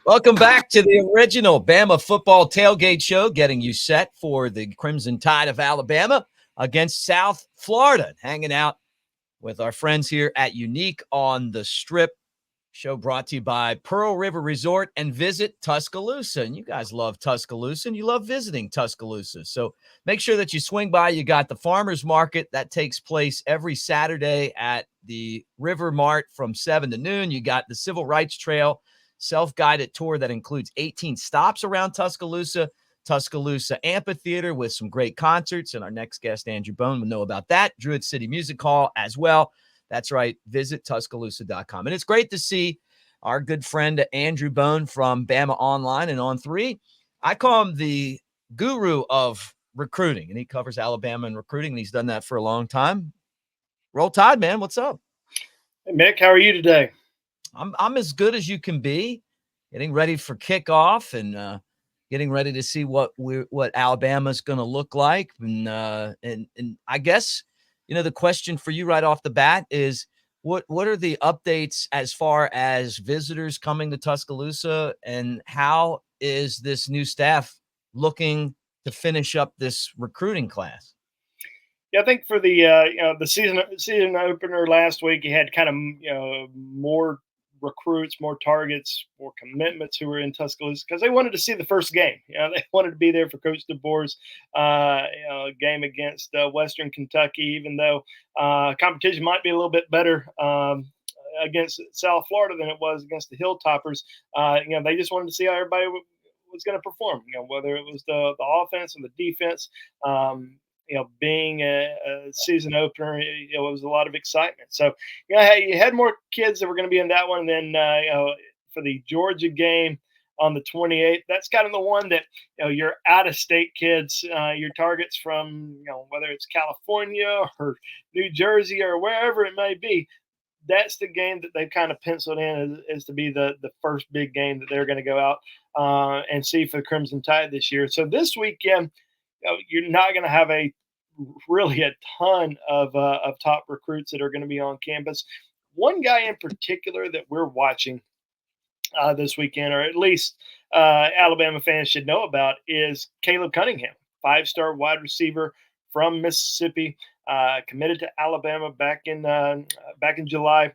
Welcome back to the original Bama football tailgate show, getting you set for the Crimson Tide of Alabama against South Florida. Hanging out with our friends here at Unique on the Strip. Show brought to you by Pearl River Resort and Visit Tuscaloosa. And you guys love Tuscaloosa and you love visiting Tuscaloosa. So make sure that you swing by. You got the Farmers Market that takes place every Saturday at the River Mart from 7 to noon. You got the Civil Rights Trail self-guided tour that includes 18 stops around Tuscaloosa, Tuscaloosa Amphitheater with some great concerts. And our next guest, Andrew Bone, will know about that. Druid City Music Hall as well. That's right. Visit Tuscaloosa.com. And it's great to see our good friend Andrew Bone from BamaOnline and On3. I call him the guru of recruiting, and he covers Alabama and recruiting, and he's done that for a long time. Roll Tide, man. What's up? Hey, Mick, how are you today? I'm as good as you can be, getting ready for kickoff and getting ready to see what Alabama's going to look like. And I guess, the question for you right off the bat is what are the updates as far as visitors coming to Tuscaloosa, and how is this new staff looking to finish up this recruiting class? Yeah, I think for the season opener last week, you had kind of more recruits, more targets, more commitments who were in Tuscaloosa because they wanted to see the first game. They wanted to be there for Coach DeBoer's game against Western Kentucky, even though competition might be a little bit better against South Florida than it was against the Hilltoppers. They just wanted to see how everybody was going to perform. Whether it was the offense and the defense. Being a season opener, it was a lot of excitement. So, you had more kids that were going to be in that one. And then, for the Georgia game on the 28th, that's kind of the one that, your out-of-state kids, your targets from, whether it's California or New Jersey or wherever it may be, that's the game that they've kind of penciled in as to be the first big game that they're going to go out and see for the Crimson Tide this year. So this weekend, you're not going to have a ton of top recruits that are going to be on campus. One guy in particular that we're watching this weekend, or at least Alabama fans should know about, is Caleb Cunningham, 5-star wide receiver from Mississippi, committed to Alabama back in July,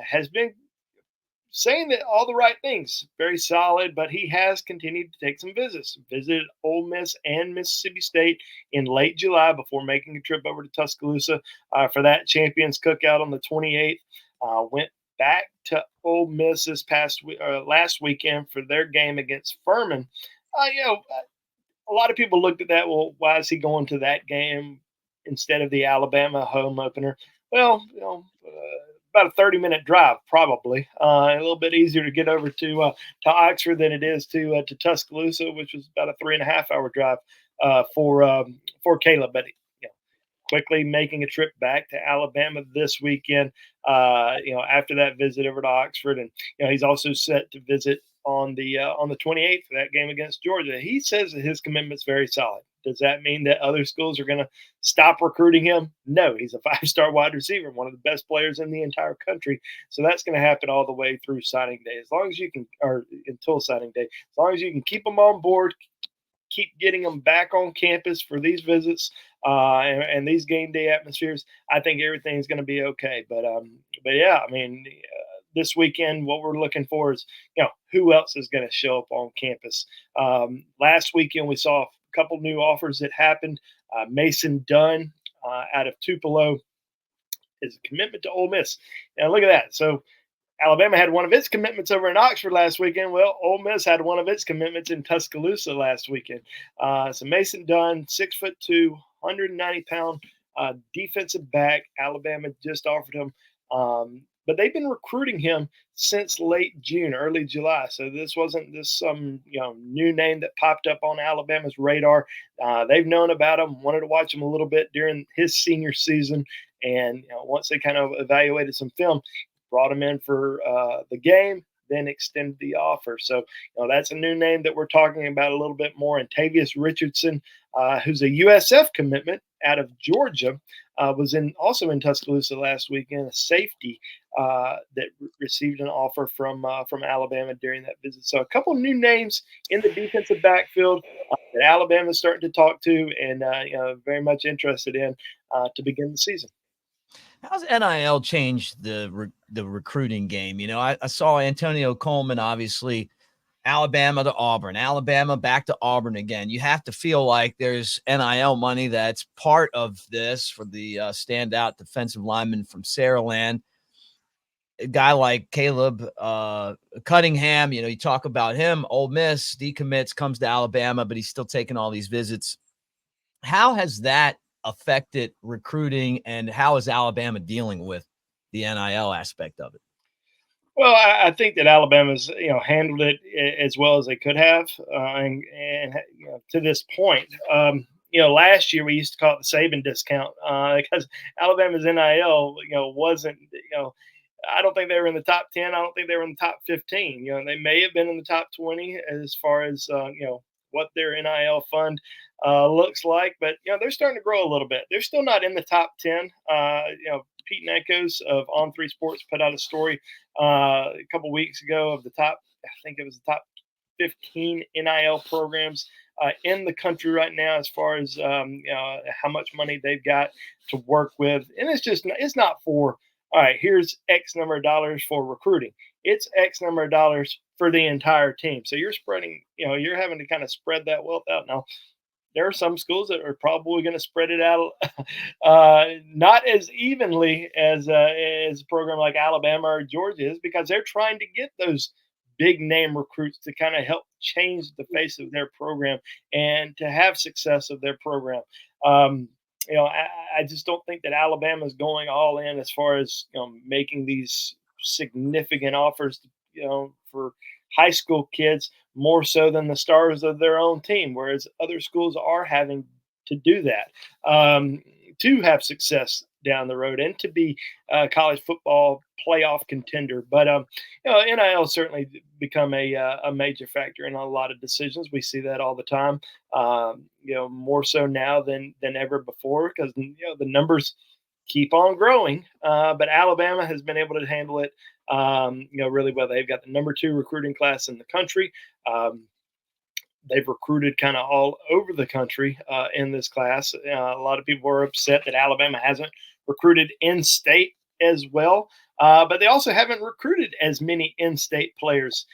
has been saying that all the right things, very solid, but he has continued to take some visits. Visited Ole Miss and Mississippi State in late July before making a trip over to Tuscaloosa for that Champions Cookout on the 28th. Went back to Ole Miss last weekend for their game against Furman. A lot of people looked at that. Well, why is he going to that game instead of the Alabama home opener? Well, about a 30-minute drive, probably. A little bit easier to get over to Oxford than it is to Tuscaloosa, which was about a 3.5-hour drive for Caleb. But quickly making a trip back to Alabama this weekend. After that visit over to Oxford, and he's also set to visit on the 28th for that game against Georgia. He says that his commitment's very solid. Does that mean that other schools are going to stop recruiting him? No, he's a 5-star wide receiver, one of the best players in the entire country. So that's going to happen all the way through signing day, until signing day. As long as you can keep them on board, keep getting them back on campus for these visits and these game day atmospheres, I think everything's going to be okay. But yeah, this weekend, what we're looking for is, who else is going to show up on campus. Last weekend, we saw a couple new offers that happened. Mason Dunn out of Tupelo is a commitment to Ole Miss. And look at that. So Alabama had one of its commitments over in Oxford last weekend. Well, Ole Miss had one of its commitments in Tuscaloosa last weekend. So Mason Dunn, 6'2", 190-pound defensive back. Alabama just offered him. But they've been recruiting him since late June, early July. So this wasn't some new name that popped up on Alabama's radar. They've known about him, wanted to watch him a little bit during his senior season, and once they kind of evaluated some film, brought him in for the game, then extended the offer. So that's a new name that we're talking about a little bit more. And Tavius Richardson, who's a USF commitment out of Georgia, was also in Tuscaloosa last weekend, a safety that received an offer from Alabama during that visit. So a couple new names in the defensive backfield that Alabama's starting to talk to and very much interested in to begin the season. How's NIL changed the recruiting game? I saw Antonio Coleman, obviously, Alabama to Auburn, Alabama back to Auburn again. You have to feel like there's NIL money that's part of this for the standout defensive lineman from Saraland. A guy like Caleb Cunningham, you talk about him, Ole Miss, decommits, comes to Alabama, but he's still taking all these visits. How has that affected recruiting, and how is Alabama dealing with the NIL aspect of it? Well, I think that Alabama's handled it as well as they could have, and to this point, last year we used to call it the Saban discount because Alabama's NIL wasn't I don't think they were in the top 10. I don't think they were in the top 15. They may have been in the top 20 as far as what their NIL fund looks like, but they're starting to grow a little bit. They're still not in the top 10. Pete Neckos of On Three Sports put out a story a couple weeks ago of the top. I think it was the top 15 NIL programs in the country right now, as far as how much money they've got to work with, and it's not for all right. Here's X number of dollars for recruiting. It's X number of dollars for the entire team. So you're spreading. You're having to kind of spread that wealth out now. There are some schools that are probably going to spread it out not as evenly as a program like Alabama or Georgia is, because they're trying to get those big name recruits to kind of help change the face of their program and to have success of their program. I just don't think that Alabama is going all in as far as making these significant offers, for high school kids more so than the stars of their own team, whereas other schools are having to do that to have success down the road and to be a college football playoff contender. But NIL certainly become a major factor in a lot of decisions. We see that all the time. More so now than ever before, because the numbers keep on growing. But Alabama has been able to handle it, really well. They've got the number 2 recruiting class in the country. They've recruited kind of all over the country in this class. A lot of people are upset that Alabama hasn't recruited in-state as well. But they also haven't recruited as many in-state players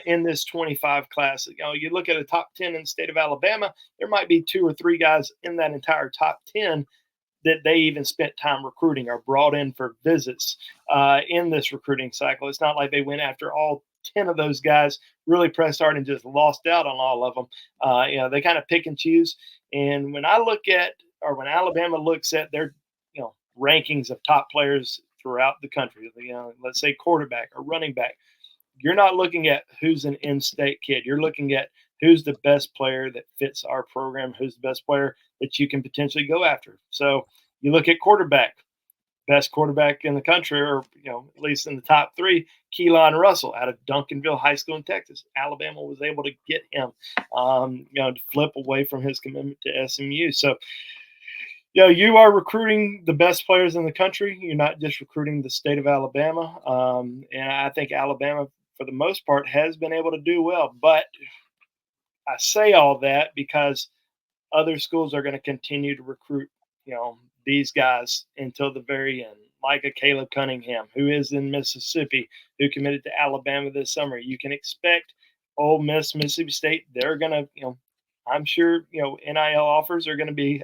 in this 25 class. You look at the top 10 in the state of Alabama, there might be 2 or 3 guys in that entire top 10 that they even spent time recruiting or brought in for visits in this recruiting cycle. It's not like they went after all 10 of those guys, really pressed hard and just lost out on all of them. They kind of pick and choose. And when Alabama looks at their, rankings of top players throughout the country, let's say quarterback or running back, you're not looking at who's an in-state kid. You're looking at who's the best player that fits our program, who's the best player that you can potentially go after. So you look at quarterback, best quarterback in the country, or at least in the top 3, Keelan Russell out of Duncanville High School in Texas. Alabama was able to get him, to flip away from his commitment to SMU. So, you are recruiting the best players in the country. You're not just recruiting the state of Alabama. And I think Alabama, for the most part, has been able to do well. But I say all that because other schools are going to continue to recruit, these guys until the very end, like a Caleb Cunningham, who is in Mississippi, who committed to Alabama this summer. You can expect Ole Miss, Mississippi State, they're going to, I'm sure, NIL offers are going to be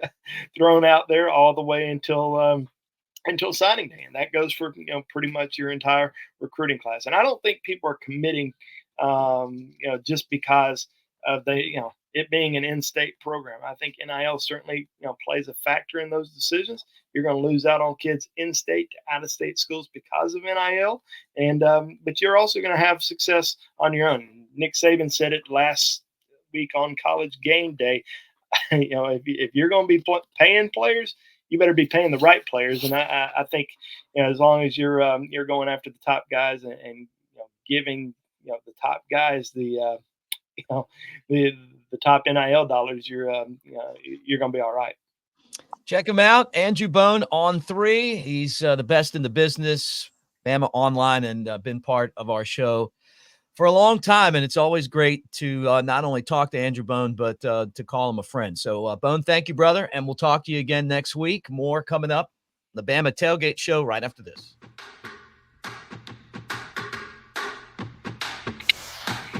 thrown out there all the way until signing day, and that goes for pretty much your entire recruiting class. And I don't think people are committing, just because of it being an in-state program. I think NIL certainly plays a factor in those decisions. You're going to lose out on kids in-state to out-of-state schools because of NIL, and but you're also going to have success on your own. Nick Saban said it last week on College Game Day. If you're going to be paying players, you better be paying the right players. And I think as long as you're going after the top guys and giving the top guys the the top NIL dollars, you're going to be all right. Check him out, Andrew Bone on 3. He's the best in the business, BamaOnline, and been part of our show for a long time. And it's always great to not only talk to Andrew Bone, but to call him a friend. So, Bone, thank you, brother. And we'll talk to you again next week. More coming up. The Bama Tailgate Show right after this.